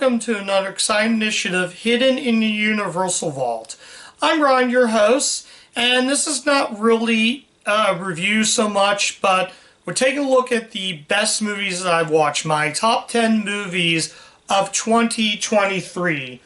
welcome to another exciting initiative hidden in the Universal Vault. I'm Ryan, your host, and this is not really a review so much, but we're taking a look at the best movies that I've watched, my top 10 movies of 2023.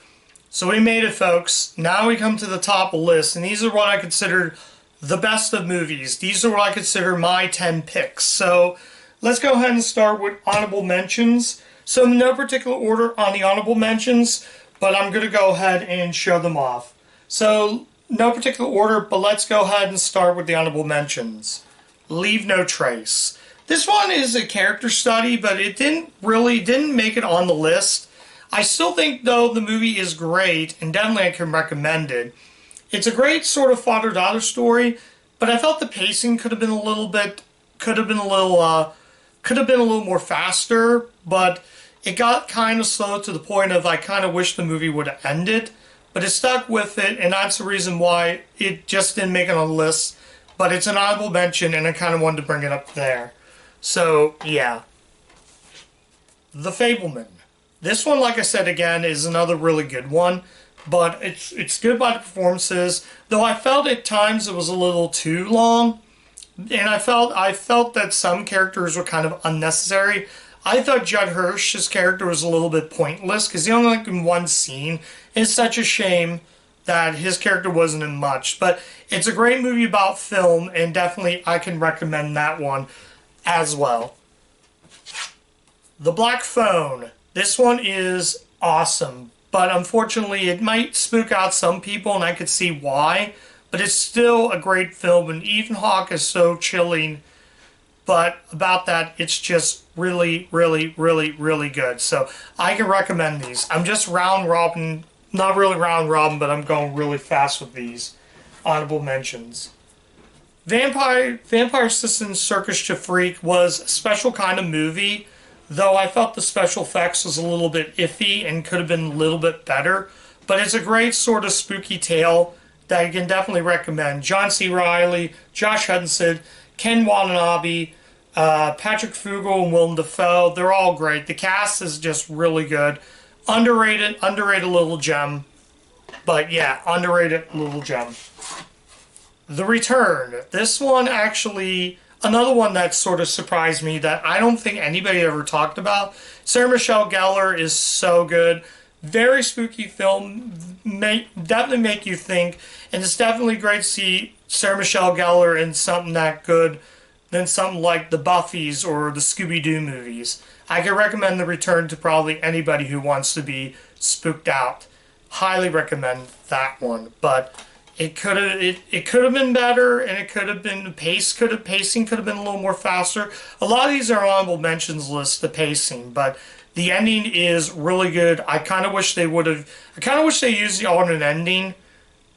So we made it, folks. Now we come to the top of the list, and these are what I consider the best of movies. These are what I consider my 10 picks. So let's go ahead and start with honorable mentions. So no particular order on the honorable mentions, but I'm going to go ahead and show them off. So no particular order, but let's go ahead and start with the honorable mentions. Leave No Trace. This one is a character study, but it didn't make it on the list. I still think, though, the movie is great, and definitely I can recommend it. It's a great sort of father-daughter story, but I felt the pacing could have been a little more faster, but it got kind of slow to the point of I kind of wish the movie would have ended, but it stuck with it, and that's the reason why it just didn't make it on the list. But it's an honorable mention, and I kind of wanted to bring it up there. So, yeah. The Fabelman. This one, like I said again, is another really good one, but it's good by the performances, though I felt at times it was a little too long, and I felt that some characters were kind of unnecessary. I thought Judd Hirsch's character was a little bit pointless, because he only like in one scene. It's such a shame that his character wasn't in much, but it's a great movie about film, and definitely I can recommend that one as well. The Black Phone. This one is awesome, but unfortunately it might spook out some people, and I could see why, but it's still a great film, and Ethan Hawke is so chilling, but about that, it's just really, really, really, really good. So I can recommend these. I'm just round robin, not really round robin, but I'm going really fast with these honorable mentions. Vampire Assistant Circus to Freak was a special kind of movie, though I felt the special effects was a little bit iffy and could have been a little bit better. But it's a great sort of spooky tale that I can definitely recommend. John C. Reilly, Josh Hudson, Ken Watanabe, Patrick Fugel, and Willem Dafoe. They're all great. The cast is just really good. Underrated little gem. But yeah, underrated little gem. The Return. This one actually, another one that sort of surprised me that I don't think anybody ever talked about. Sarah Michelle Gellar is so good. Very spooky film. Definitely make you think. And it's definitely great to see Sarah Michelle Gellar in something that good than something like the Buffys or the Scooby-Doo movies. I can recommend The Return to probably anybody who wants to be spooked out. Highly recommend that one. But it could have been better, and it could have been the pacing could have been a little more faster. A lot of these are honorable mentions list, the pacing, but the ending is really good. I kind of wish they used the alternate ending,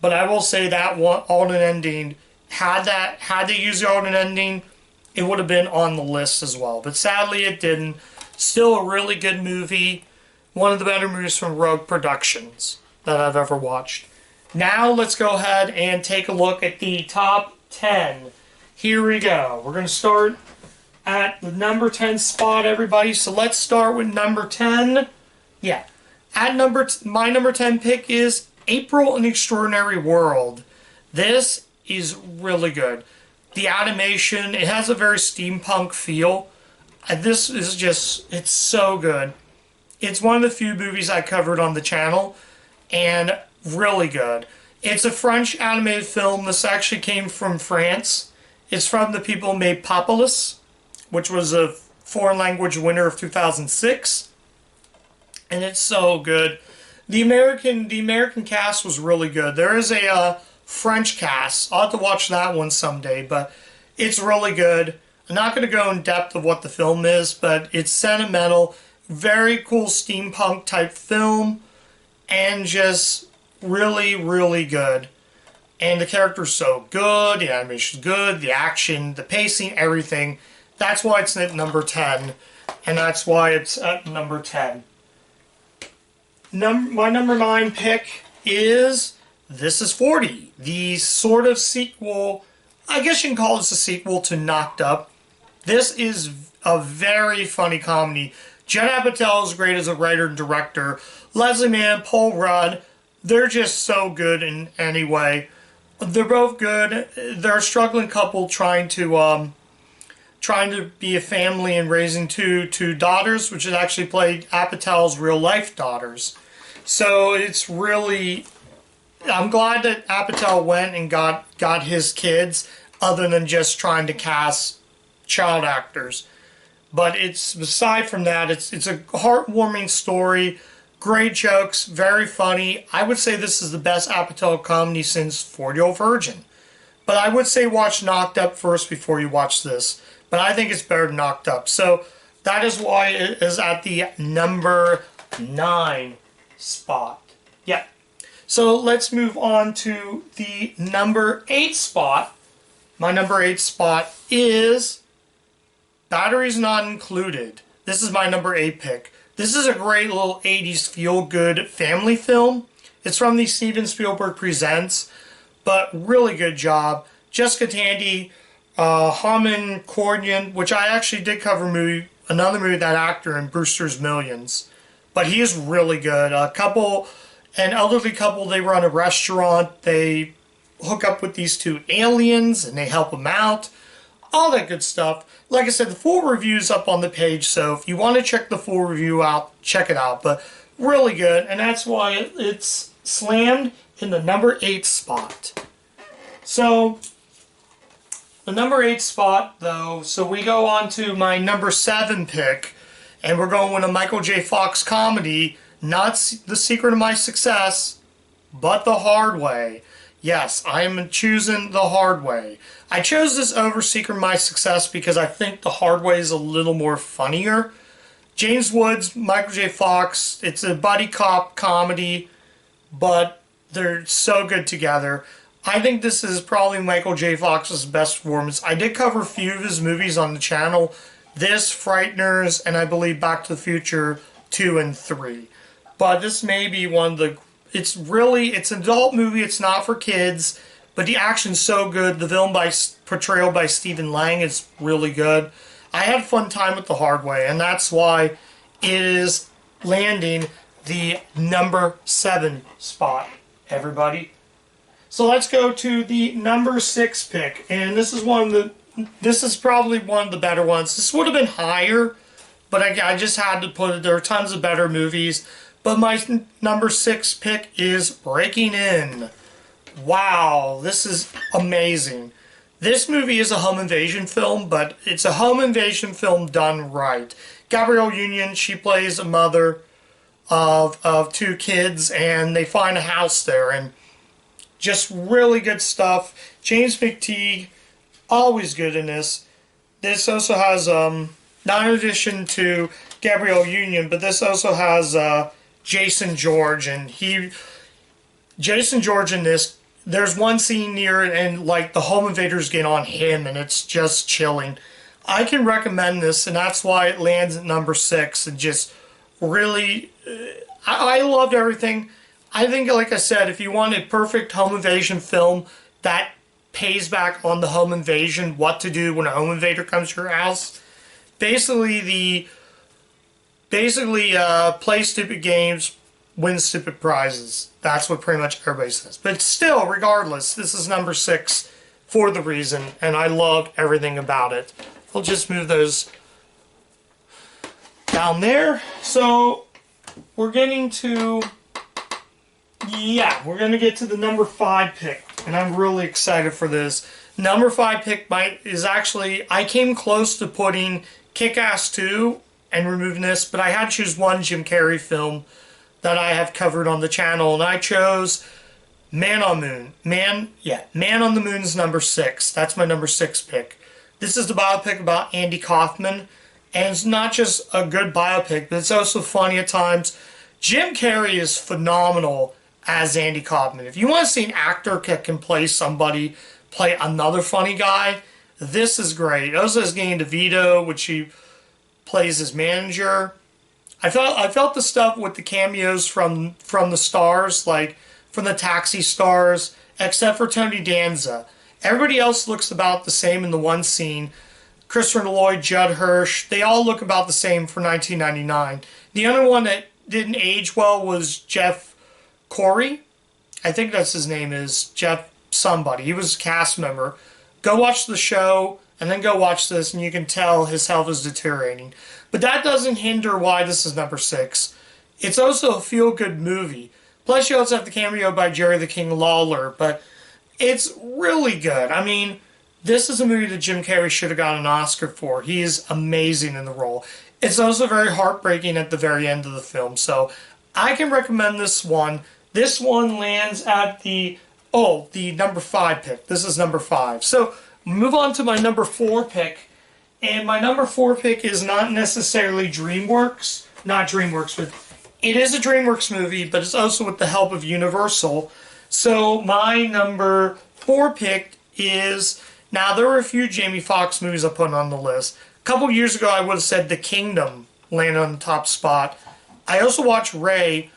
but I will say that one alternate ending, had they used the alternate ending, it would have been on the list as well. But sadly it didn't. Still a really good movie. One of the better movies from Rogue Productions that I've ever watched. Now let's go ahead and take a look at the top 10. Here we go. We're going to start at the number 10 spot, everybody. So let's start with number 10. Yeah. My number 10 pick is April in the Extraordinary World. This is really good. The animation, it has a very steampunk feel. This is just, it's so good. It's one of the few movies I covered on the channel, and really good. It's a French animated film. This actually came from France. It's from the people who made Populous, which was a foreign language winner of 2006. And it's so good. The American cast was really good. There is a French cast. I'll have to watch that one someday, but it's really good. I'm not going to go in depth of what the film is, but it's sentimental, very cool steampunk type film, and just really, really good. And the character's so good, the animation's good, the action, the pacing, everything. That's why it's at number 10, and that's why it's at number 10. My number 9 pick is This Is 40, the sort of sequel. I guess you can call this a sequel to Knocked Up. This is a very funny comedy Judd Apatow is great as a writer and director. Leslie Mann, Paul Rudd, they're just so good in any way. They're both good. They're a struggling couple trying to be a family and raising two daughters, which is actually played Apatow's real life daughters. So it's really, I'm glad that Apatow went and got his kids, other than just trying to cast child actors. But it's, aside from that, it's a heartwarming story, great jokes, very funny. I would say this is the best Apatow comedy since 40-Year-Old Virgin. But I would say watch Knocked Up first before you watch this. But I think it's better than Knocked Up. So that is why it is at the number 9 spot. Yeah. So let's move on to the number 8 spot. My number 8 spot is Batteries Not Included. This is my number 8 pick. This is a great little 80s feel-good family film. It's from the Steven Spielberg Presents, but really good job. Jessica Tandy, Harmon Koryan, which I actually did cover another movie, that actor in Brewster's Millions. But he is really good. An elderly couple, they run a restaurant. They hook up with these two aliens and they help them out. All that good stuff. Like I said, the full review's up on the page, so if you want to check the full review out, check it out. But really good, and that's why it's slammed in the number 8 spot. So, the number 8 spot, though, so we go on to my number 7 pick, and we're going with a Michael J. Fox comedy, not The Secret of My Success, but The Hard Way. Yes, I am choosing The Hard Way. I chose this over Secret of My Success because I think The Hard Way is a little more funnier. James Woods, Michael J. Fox, it's a buddy cop comedy, but they're so good together. I think this is probably Michael J. Fox's best performance. I did cover a few of his movies on the channel. This, Frighteners, and I believe Back to the Future 2 and 3. But this may be one of the... It's an adult movie. It's not for kids. But the action's so good. The villain portrayal by Stephen Lang is really good. I had a fun time with The Hard Way. And that's why it is landing the number 7 spot, everybody. So let's go to the number 6 pick. And this is probably one of the better ones. This would have been higher. But I just had to put it. There are tons of better movies. But my number 6 pick is Breaking In. Wow, this is amazing. This movie is a home invasion film, but it's a home invasion film done right. Gabrielle Union, she plays a mother of 2 kids, and they find a house there, and just really good stuff. James McTeague, always good in this. This also has, not in addition to Gabrielle Union, but this also has Jason George, and Jason George in this, there's one scene near it and like the home invaders get on him and it's just chilling. I can recommend this, and that's why it lands at number 6. And just really, I loved everything. I think, like I said, if you want a perfect home invasion film that pays back on the home invasion, what to do when a home invader comes to your house, basically play stupid games, win stupid prizes. That's what pretty much everybody says. But still, regardless, this is number 6 for the reason, and I loved everything about it. We'll just move those down there. So, we're getting to... Yeah, we're going to get to the number 5 pick, and I'm really excited for this. Number 5 pick is actually... I came close to putting Kick-Ass 2 and removing this, but I had to choose one Jim Carrey film that I have covered on the channel, and I chose Man on the Moon. Man on the Moon is number 6. That's my number 6 pick. This is the biopic about Andy Kaufman, and it's not just a good biopic, but it's also funny at times. Jim Carrey is phenomenal as Andy Kaufman. If you want to see an actor that can play another funny guy, this is great. Also has Danny DeVito, which he plays his manager. I felt the stuff with the cameos from the stars, like from the Taxi stars, except for Tony Danza. Everybody else looks about the same in the one scene. Christopher Lloyd, Judd Hirsch, they all look about the same for 1999. The only one that didn't age well was Jeff Corey. I think that's his name is Jeff somebody. He was a cast member. Go watch the show and then go watch this and you can tell his health is deteriorating. But that doesn't hinder why this is number 6. It's also a feel-good movie. Plus you also have the cameo by Jerry the King Lawler, but it's really good. I mean, this is a movie that Jim Carrey should have gotten an Oscar for. He is amazing in the role. It's also very heartbreaking at the very end of the film. So I can recommend this one. This one lands at the number 5 pick. This is number 5. So move on to my number 4 pick. And my number 4 pick is not necessarily DreamWorks. Not DreamWorks, but it is a DreamWorks movie, but it's also with the help of Universal. So my number 4 pick is... Now, there were a few Jamie Foxx movies I put on the list. A couple years ago, I would have said The Kingdom landed on the top spot. I also watched Ray,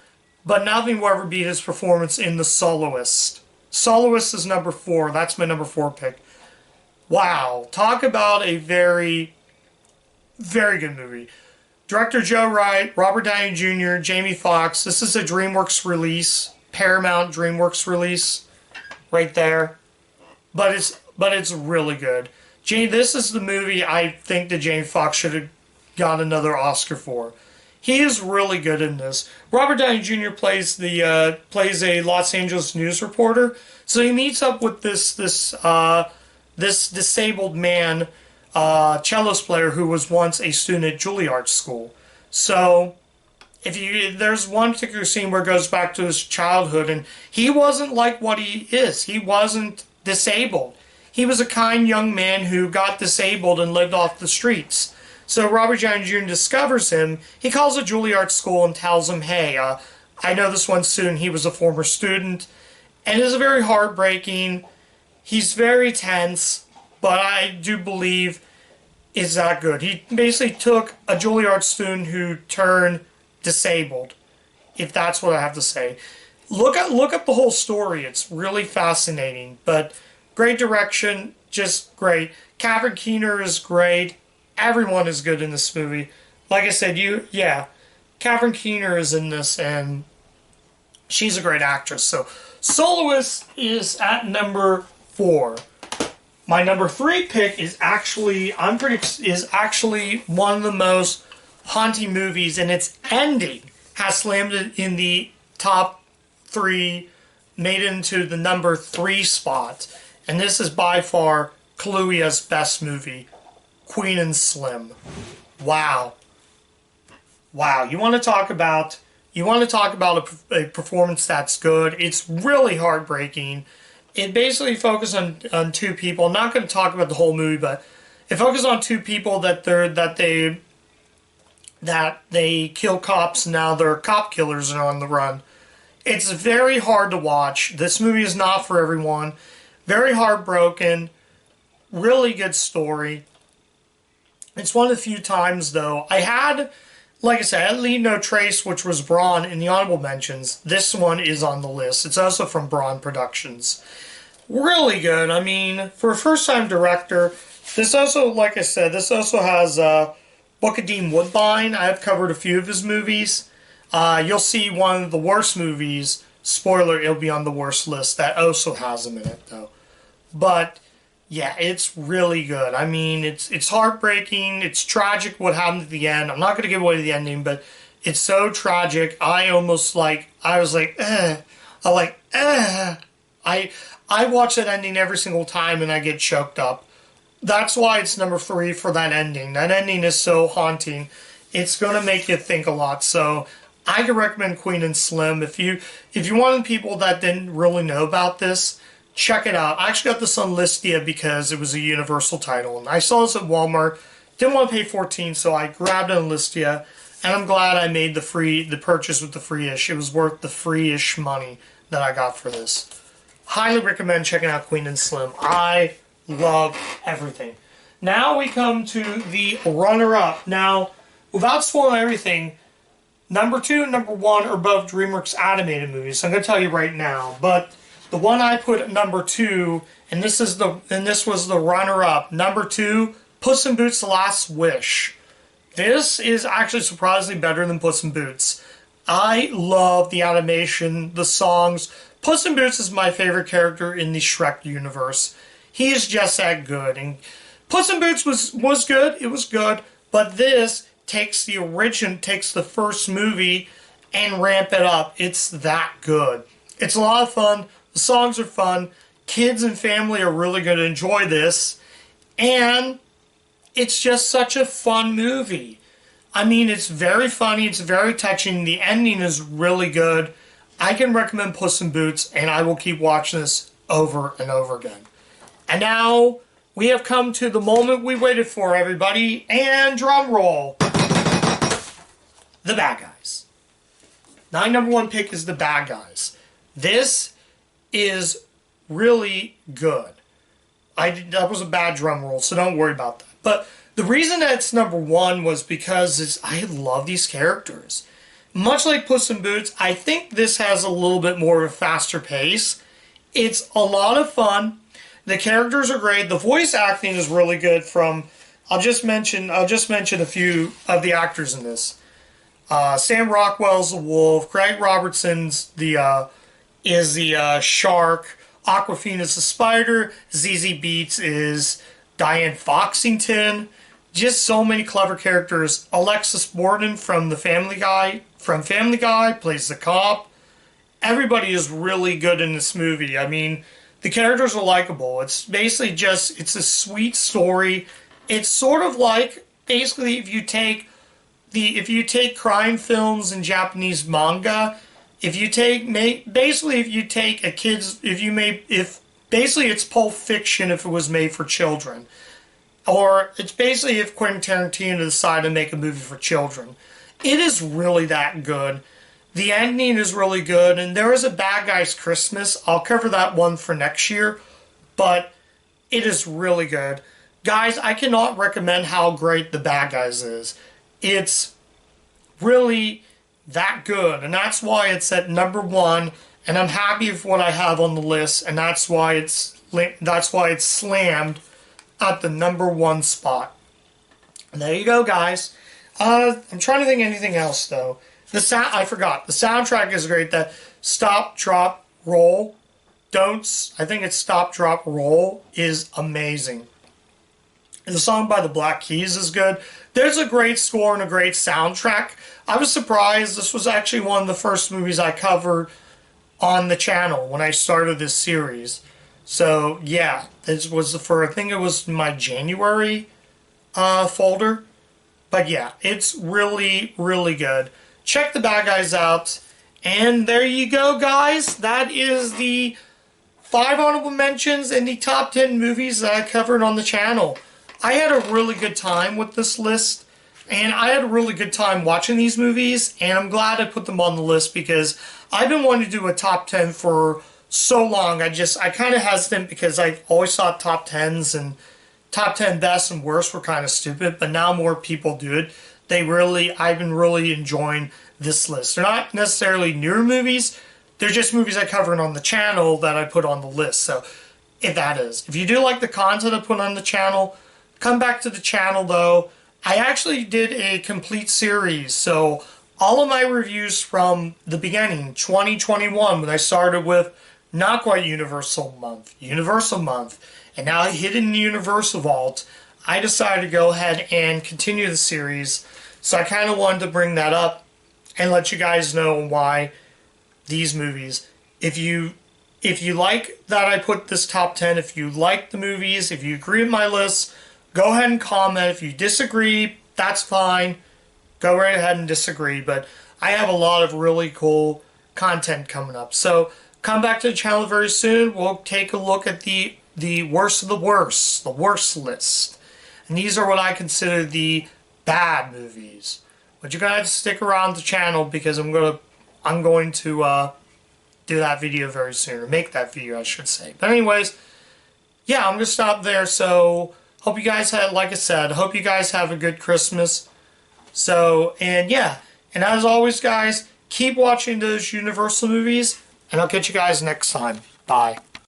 but nothing will ever beat his performance in The Soloist. Soloist is number 4. That's my number 4 pick. Wow. Talk about a very, very good movie. Director Joe Wright, Robert Downey Jr., Jamie Foxx. This is a DreamWorks release. Paramount DreamWorks release. Right there. But it's really good. This is the movie I think that Jamie Foxx should have got another Oscar for. He is really good in this. Robert Downey Jr. plays a Los Angeles news reporter. So he meets up with this disabled man, cello player who was once a student at Juilliard School. So there's one particular scene where it goes back to his childhood, and he wasn't like what he is. He wasn't disabled. He was a kind young man who got disabled and lived off the streets. So Robert Downey Jr. discovers him. He calls a Juilliard School and tells him, hey, I know this one student. He was a former student. And it is very heartbreaking. He's very tense, but I do believe it's that good. He basically took a Juilliard student who turned disabled, if that's what I have to say. Look up the whole story. It's really fascinating, but great direction, just great. Catherine Keener is great. Everyone is good in this movie. Like I said, Catherine Keener is in this, and she's a great actress. So, Soloist is at number 4. My number 3 pick is actually one of the most haunting movies, and its ending has slammed it in the top 3, made it into the number 3 spot. And this is by far Kaluuya's best movie, Queen and Slim. Wow. You want to talk about a performance that's good. It's really heartbreaking. It basically focuses on 2 people. I'm not going to talk about the whole movie, but it focuses on 2 people that they kill cops, and now they're cop killers and are on the run. It's very hard to watch. This movie is not for everyone. Very heartbroken. Really good story. It's one of the few times, though. Like I said, I had Leave No Trace, which was Braun in the honorable mentions. This one is on the list. It's also from Braun Productions. Really good. I mean, for a first-time director, this also, like I said, this also has Booker Dean Woodbine. I've covered a few of his movies. You'll see one of the worst movies. Spoiler, it'll be on the worst list. That also has him in it, though. But yeah, it's really good. I mean, it's heartbreaking. It's tragic what happened at the end. I'm not going to give away the ending, but it's so tragic. I was like, I watch that ending every single time and I get choked up. That's why it's number 3 for that ending. That ending is so haunting. It's going to make you think a lot. So I can recommend Queen and Slim. If you wanted people that didn't really know about this, check it out. I actually got this on Listia because it was a Universal title. And I saw this at Walmart. Didn't want to pay $14, so I grabbed it on Listia. And I'm glad I made the purchase with the free-ish. It was worth the free-ish money that I got for this. Highly recommend checking out Queen and Slim. I love everything. Now we come to the runner-up. Now, without spoiling everything, number 2 and number 1 are both DreamWorks animated movies. So I'm going to tell you right now. But the one I put at number 2, and this was the runner-up. Number 2, Puss in Boots: The Last Wish. This is actually surprisingly better than Puss in Boots. I love the animation, the songs. Puss in Boots is my favorite character in the Shrek universe. He is just that good. And Puss in Boots was good. It was good. But this takes the first movie and ramp it up. It's that good. It's a lot of fun. The songs are fun. Kids and family are really going to enjoy this. And it's just such a fun movie. I mean, it's very funny. It's very touching. The ending is really good. I can recommend Puss in Boots, and I will keep watching this over and over again. And now we have come to the moment we waited for, everybody. And drum roll. The Bad Guys. My number one pick is The Bad Guys. This is really good. That was a bad drum roll, so don't worry about that. But the reason that it's number one was because I love these characters. Much like Puss in Boots, I think this has a little bit more of a faster pace. It's a lot of fun. The characters are great. The voice acting is really good from, I'll just mention a few of the actors in this. Sam Rockwell's the wolf. Craig Robertson's the shark. Awkwafina's the spider. ZZ Beetz is Diane Foxington. Just so many clever characters. Alexis Borden from Family Guy plays the cop. Everybody is really good in this movie. I mean, the characters are likable. It's basically it's a sweet story. It's sort of like, basically, if you take crime films and Japanese manga, it's Pulp Fiction if it was made for children. Or it's basically if Quentin Tarantino decided to make a movie for children. It is really that good. The ending is really good, and there is a Bad Guys Christmas. I'll cover that one for next year, but it is really good. Guys, I cannot recommend how great The Bad Guys is. It's really that good, and that's why it's at number one, and I'm happy with what I have on the list, and that's why it's slammed at the number one spot. And there you go, guys. I'm trying to think of anything else, though. I forgot. The soundtrack is great. That Stop, Drop, Roll. I think it's Stop, Drop, Roll is amazing. The song by the Black Keys is good. There's a great score and a great soundtrack. I was surprised. This was actually one of the first movies I covered on the channel when I started this series. So, yeah, this was I think it was my January folder. But yeah, it's really, really good. Check The Bad Guys out. And there you go, guys. That is the 5 honorable mentions and the top 10 movies that I covered on the channel. I had a really good time with this list. And I had a really good time watching these movies. And I'm glad I put them on the list because I've been wanting to do a top 10 for so long. I kind of hesitant because I always thought top 10s and top 10 best and worst were kind of stupid, but now more people do it. I've been really enjoying this list. They're not necessarily newer movies, they're just movies I covered on the channel that I put on the list. So, if you do like the content I put on the channel, come back to the channel though. I actually did a complete series, so all of my reviews from the beginning, 2021, when I started with not quite Universal Month, and now I hit in the Universal Vault, I decided to go ahead and continue the series. So I kind of wanted to bring that up and let you guys know why these movies. If you like that I put this top 10, if you like the movies, if you agree with my list, go ahead and comment. If you disagree, that's fine. Go right ahead and disagree. But I have a lot of really cool content coming up. So come back to the channel very soon. We'll take a look at the worst of the worst list. And these are what I consider the bad movies. But you're going to have to stick around the channel because I'm going to do that video very soon. Or make that video, I should say. But anyways, yeah, I'm going to stop there. So, hope you guys like I said, hope you guys have a good Christmas. So, and yeah. And as always, guys, keep watching those Universal movies. And I'll catch you guys next time. Bye.